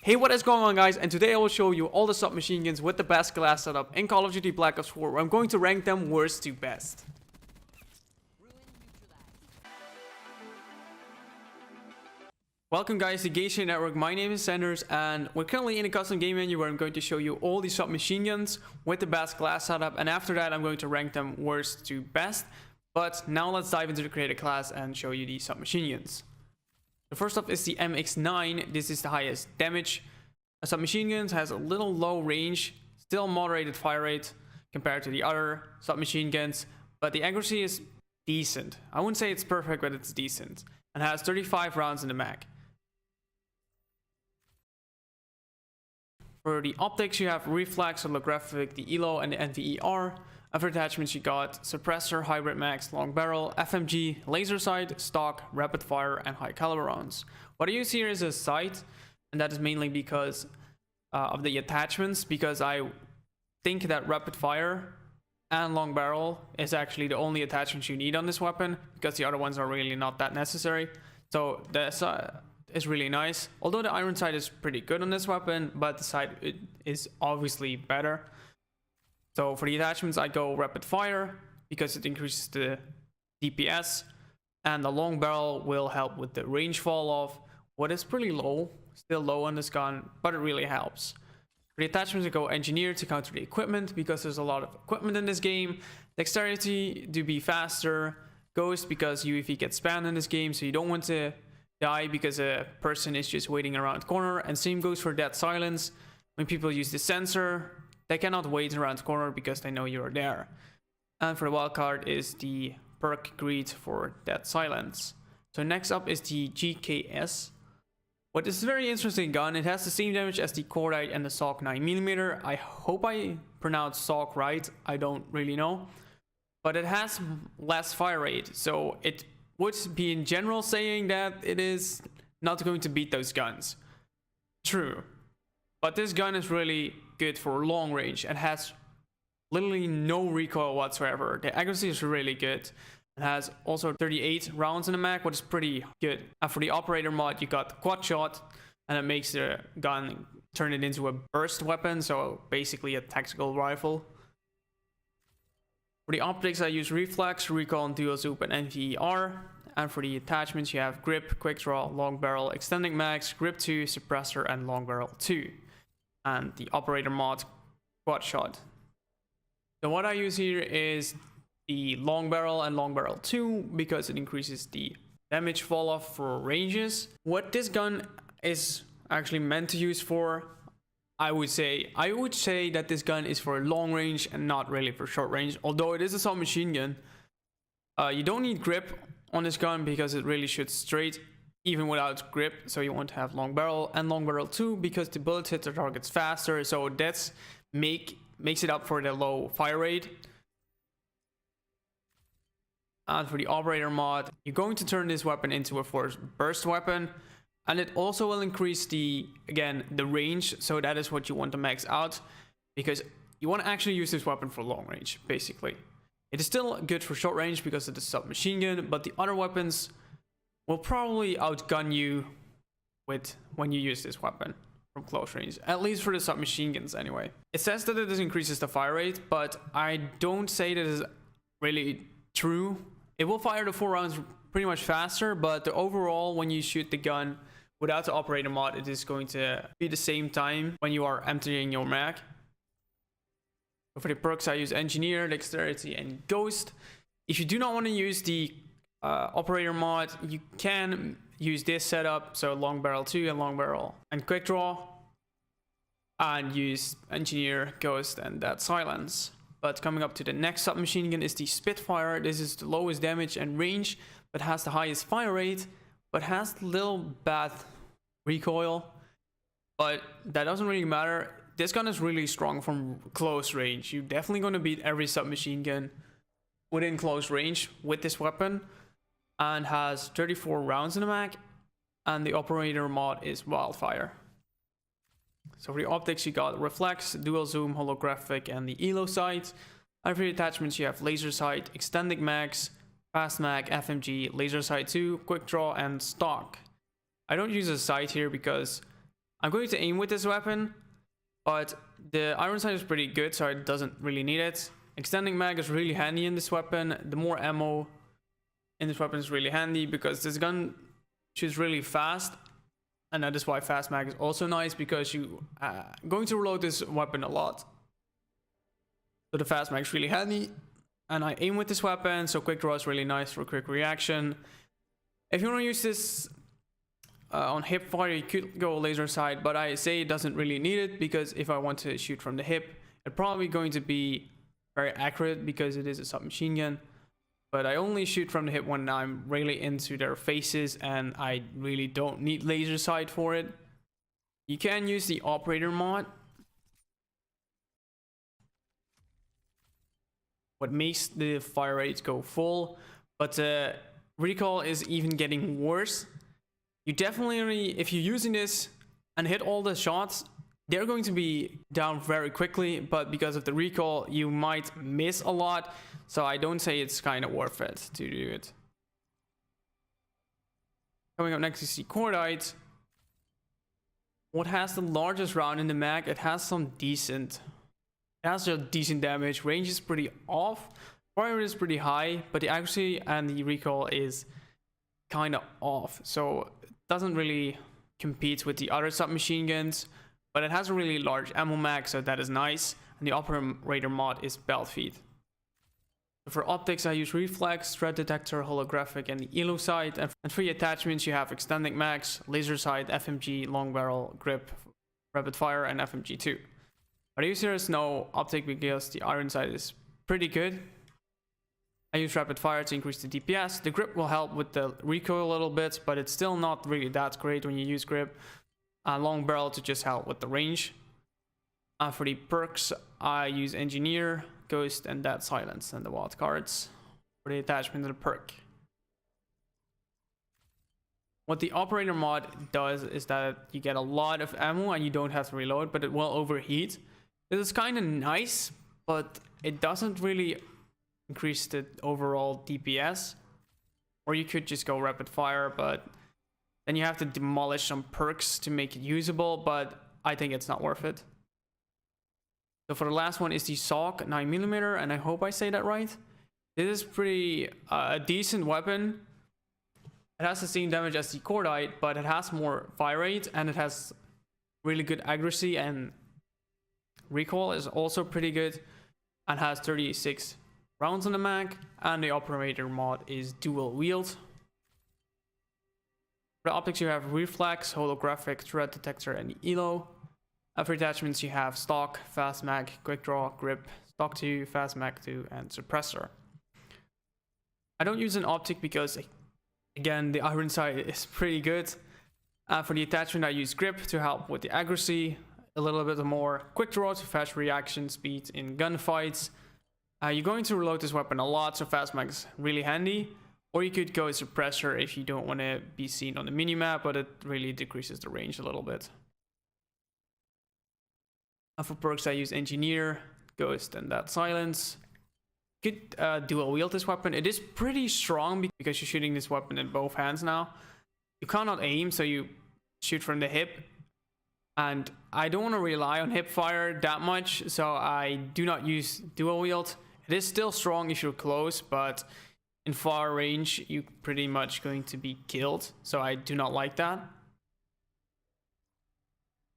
Hey, what is going on, guys? And today I will show you all the submachine guns with the best class setup in Call of Duty Black Ops 4, where I'm going to rank them worst to best. Welcome guys to Geisha Network. My name is Sanders and we're currently in a custom game menu where I'm going to show you all these submachine guns with the best class setup, and after that I'm going to rank them worst to best. But now let's dive into the creator class and show you these submachine guns. The first up is the MX9. This is the highest damage submachine guns, has a little low range, still moderated fire rate compared to the other submachine guns, but the accuracy is decent. I wouldn't say it's perfect, but it's decent, and has 35 rounds in the mag. For the optics, you have reflex, holographic, the ELO, and the NVER. And for attachments, you got suppressor, hybrid max, long barrel, FMG, laser sight, stock, rapid fire, and high caliber rounds. What I use here is a sight, and that is mainly because of the attachments, because I think that rapid fire and long barrel is actually the only attachments you need on this weapon, because the other ones are really not that necessary. So this is really nice, although the iron sight is pretty good on this weapon, but the sight is obviously better. So for the attachments, I go rapid fire because it increases the DPS, and the long barrel will help with the range fall off, what is pretty low, still low on this gun, but it really helps. For the attachments, I go engineer to counter the equipment because there's a lot of equipment in this game. Dexterity to be faster. Ghost because UAV gets spammed in this game, so you don't want to die because a person is just waiting around the corner. And same goes for dead silence. When people use the sensor, they cannot wait around the corner because they know you're there. And for the wildcard is the perk greed for dead silence. So next up is the GKS. What is a very interesting gun. It has the same damage as the Cordite and the Saug 9mm. I hope I pronounced Saug right. I don't really know. But it has less fire rate. So it would be in general saying that it is not going to beat those guns. True. But this gun is really good for long range and has literally no recoil whatsoever. The accuracy is really good. It has also 38 rounds in the mag, which is pretty good. And for the operator mod, you got quad shot, and it makes the gun turn it into a burst weapon, so basically a tactical rifle. For the optics, I use reflex, recoil, and dual zoom and NVER. And for the attachments, you have grip, quickdraw, long barrel, extending mags, grip 2, suppressor, and long barrel 2. And the operator mod, quad shot. So what I use here is the long barrel and long barrel 2 because it increases the damage fall off for ranges. What this gun is actually meant to use for, I would say that this gun is for long range and not really for short range, although it is a submachine gun. You don't need grip on this gun because it really shoots straight even without grip, so you want to have long barrel and long barrel 2 because the bullets hit the targets faster, so that's makes it up for the low fire rate. And for the operator mod, you're going to turn this weapon into a force burst weapon, and it also will increase the range, so that is what you want to max out because you want to actually use this weapon for long range. Basically it is still good for short range because it is a submachine gun, but the other weapons will probably outgun you when you use this weapon from close range, at least for the submachine guns anyway. It says that it increases the fire rate, but I don't say that is really true. It will fire the 4 rounds pretty much faster, but the overall, when you shoot the gun without the operator mod, it is going to be the same time when you are emptying your mag. For the perks, I use engineer, dexterity, and ghost. If you do not want to use the operator mod, you can use this setup, so long barrel 2 and long barrel and quick draw, and use engineer, ghost, and dead silence. But coming up to the next submachine gun is the Spitfire. This is the lowest damage and range, but has the highest fire rate, but has little bad recoil, but that doesn't really matter. This gun is really strong from close range. You're definitely going to beat every submachine gun within close range with this weapon, and has 34 rounds in the mag, and the operator mod is wildfire. So for the optics, you got reflex, dual zoom, holographic, and the ELO sight. And for the attachments, you have laser sight, extending mags, fast mag, FMG, laser sight 2, quick draw, and stock. I don't use a sight here because I'm going to aim with this weapon, but the iron sight is pretty good, so it doesn't really need it. Extending mag is really handy in this weapon. The more ammo in this weapon is really handy because this gun shoots really fast, and that is why fast mag is also nice, because you going to reload this weapon a lot. So the fast mag is really handy, and I aim with this weapon, so quick draw is really nice for quick reaction. If you want to use this on hip fire, you could go laser sight, but I say it doesn't really need it, because if I want to shoot from the hip, it's probably going to be very accurate because it is a submachine gun. But I only shoot from the hip when I'm really into their faces, and I really don't need laser sight for it. You can use the operator mod. What makes the fire rate go full, but recoil is even getting worse. You definitely, if you're using this and hit all the shots, they're going to be down very quickly, but because of the recoil, you might miss a lot. So I don't say it's kind of worth it to do it. Coming up next, you see Cordite. What has the largest round in the mag? It has some decent... It has a decent damage. Range is pretty off. Fire rate is pretty high, but the accuracy and the recoil is kind of off. So it doesn't really compete with the other submachine guns. But it has a really large ammo mag, so that is nice. And the operator mod is belt feed. For optics, I use reflex, threat detector, holographic, and the elo sight. And for the attachments, you have extending mags, laser sight, FMG, long barrel, grip, rapid fire, and FMG2. But users know optic because the iron sight is pretty good. I use rapid fire to increase the DPS. The grip will help with the recoil a little bit, but it's still not really that great when you use grip. Long barrel to just help with the range. For the perks, I use engineer, ghost, and dead silence, and the wild cards for the attachment to the perk. What the operator mod does is that you get a lot of ammo and you don't have to reload, but it will overheat. This is kind of nice, but it doesn't really increase the overall DPS. Or you could just go rapid fire, but then you have to demolish some perks to make it usable, but I think it's not worth it. So for the last one is the Saug 9mm, and I hope I say that right. This is pretty a decent weapon. It has the same damage as the Cordite, but it has more fire rate, and it has really good accuracy, and recoil is also pretty good, and has 36 rounds on the mag, and the operator mod is dual wield. For the optics, you have reflex, holographic, threat detector, and the elo. For attachments, you have stock, fast mag, quick draw, grip, stock 2, fast mag 2, and suppressor. I don't use an optic because, again, the iron sight is pretty good. For the attachment, I use grip to help with the accuracy, a little bit more quick draw to fast reaction speed in gunfights. You're going to reload this weapon a lot, so fast mag is really handy. Or you could go suppressor if you don't want to be seen on the minimap, but it really decreases the range a little bit. For perks, I use engineer, ghost, and that silence. You could dual wield this weapon. It is pretty strong because you're shooting this weapon in both hands now. You cannot aim, so you shoot from the hip. And I don't want to rely on hip fire that much, so I do not use dual wield. It is still strong if you're close, but in far range, you're pretty much going to be killed. So I do not like that.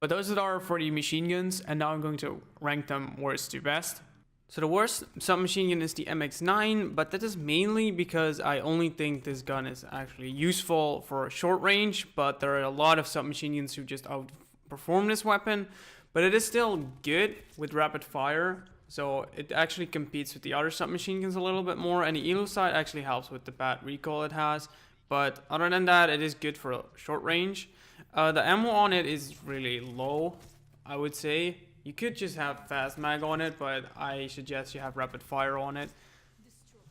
But those are for the machine guns, and now I'm going to rank them worst to best. So the worst submachine gun is the MX9, but that is mainly because I only think this gun is actually useful for short range, but there are a lot of submachine guns who just outperform this weapon. But it is still good with rapid fire, so it actually competes with the other submachine guns a little bit more, and the elo sight actually helps with the bad recoil it has. But other than that, it is good for short range. The ammo on it is really low, I would say. You could just have fast mag on it, but I suggest you have rapid fire on it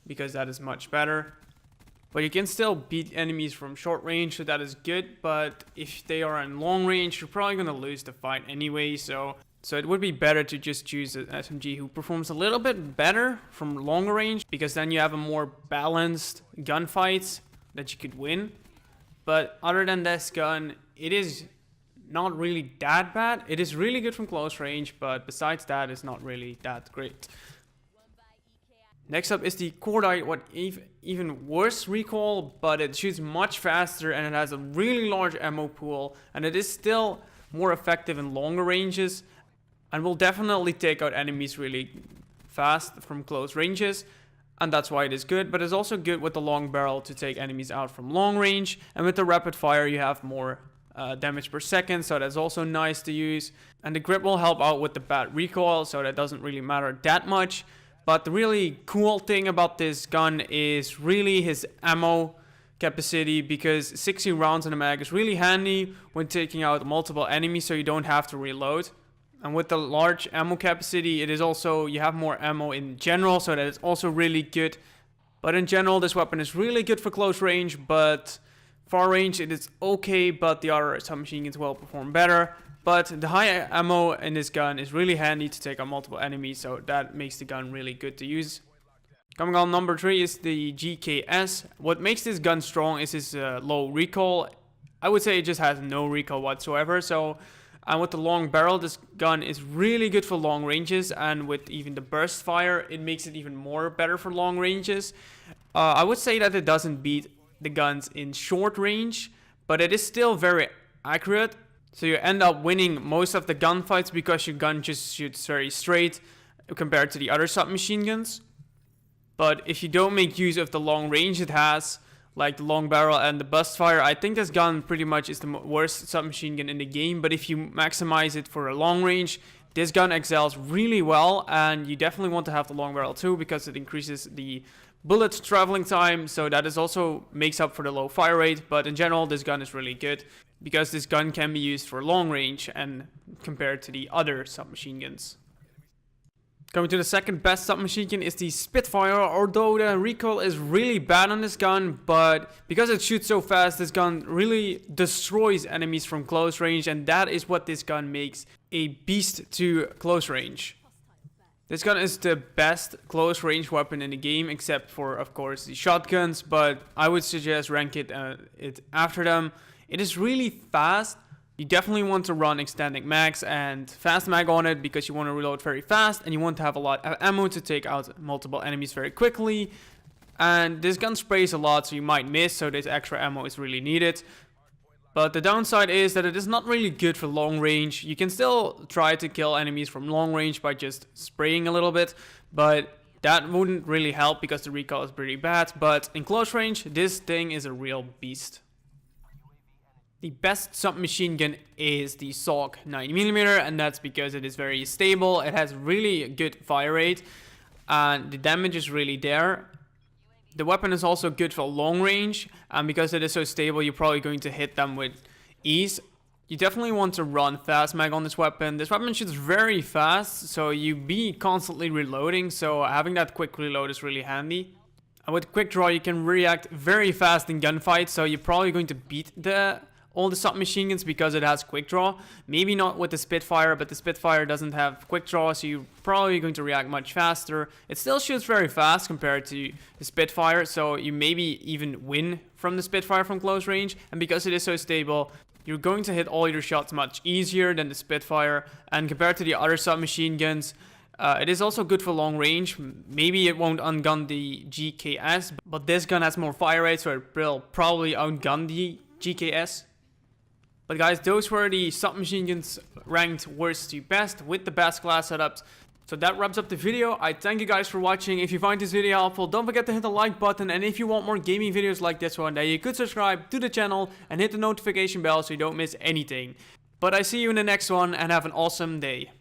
because that is much better. But you can still beat enemies from short range, so that is good. But if they are in long range, you're probably going to lose the fight anyway. So it would be better to just choose an SMG who performs a little bit better from longer range, because then you have a more balanced gunfights that you could win. But other than this gun, it is not really that bad. It is really good from close range, but besides that, it's not really that great. Next up is the Cordite, what even worse recoil, but it shoots much faster and it has a really large ammo pool, and it is still more effective in longer ranges and will definitely take out enemies really fast from close ranges, and that's why it is good. But it's also good with the long barrel to take enemies out from long range, and with the rapid fire you have more damage per second, so that's also nice to use. And the grip will help out with the bad recoil, so that doesn't really matter that much. But the really cool thing about this gun is really his ammo capacity, because 60 rounds in a mag is really handy when taking out multiple enemies, so you don't have to reload. And with the large ammo capacity, it is also, you have more ammo in general, so that is also really good. But in general, this weapon is really good for close range, but far range it is okay, but the other submachine guns will perform better. But the high ammo in this gun is really handy to take out multiple enemies, so that makes the gun really good to use. Coming on number 3 is the GKS. What makes this gun strong is its low recoil. I would say it just has no recoil whatsoever. So, and with the long barrel, this gun is really good for long ranges, and with even the burst fire, it makes it even more better for long ranges. I would say that it doesn't beat the guns in short range, but it is still very accurate. So you end up winning most of the gunfights because your gun just shoots very straight compared to the other submachine guns. But if you don't make use of the long range it has, like the long barrel and the burst fire, I think this gun pretty much is the worst submachine gun in the game. But if you maximize it for a long range, this gun excels really well, and you definitely want to have the long barrel too, because it increases the bullet traveling time, so that is also makes up for the low fire rate. But in general, this gun is really good because this gun can be used for long range and compared to the other submachine guns. Coming to the second best submachine gun is the Spitfire. Although the recoil is really bad on this gun, but because it shoots so fast, this gun really destroys enemies from close range, and that is what this gun makes a beast to close range. This gun is the best close range weapon in the game, except for, of course, the shotguns, but I would suggest rank it after them. It is really fast. You definitely want to run extended mags and fast mag on it, because you want to reload very fast and you want to have a lot of ammo to take out multiple enemies very quickly. And this gun sprays a lot, so you might miss, so this extra ammo is really needed. But the downside is that it is not really good for long range. You can still try to kill enemies from long range by just spraying a little bit, but that wouldn't really help because the recoil is pretty bad. But in close range, this thing is a real beast. The best submachine gun is the Saug 90mm, and that's because it is very stable. It has really good fire rate, and the damage is really there. The weapon is also good for long range, and because it is so stable, you're probably going to hit them with ease. You definitely want to run fast mag on this weapon. This weapon shoots very fast, so you be constantly reloading, so having that quick reload is really handy. And with Quickdraw, you can react very fast in gunfights, so you're probably going to beat all the submachine guns because it has Quickdraw. Maybe not with the Spitfire, but the Spitfire doesn't have Quickdraw, so you're probably going to react much faster. It still shoots very fast compared to the Spitfire, so you maybe even win from the Spitfire from close range. And because it is so stable, you're going to hit all your shots much easier than the Spitfire. And compared to the other submachine guns, it is also good for long range. Maybe it won't ungun the GKS, but this gun has more fire rate, so it will probably outgun the GKS. But guys, those were the submachine guns ranked worst to best with the best class setups. So that wraps up the video. I thank you guys for watching. If you find this video helpful, don't forget to hit the like button. And if you want more gaming videos like this one, then you could subscribe to the channel and hit the notification bell so you don't miss anything. But I see you in the next one, and have an awesome day.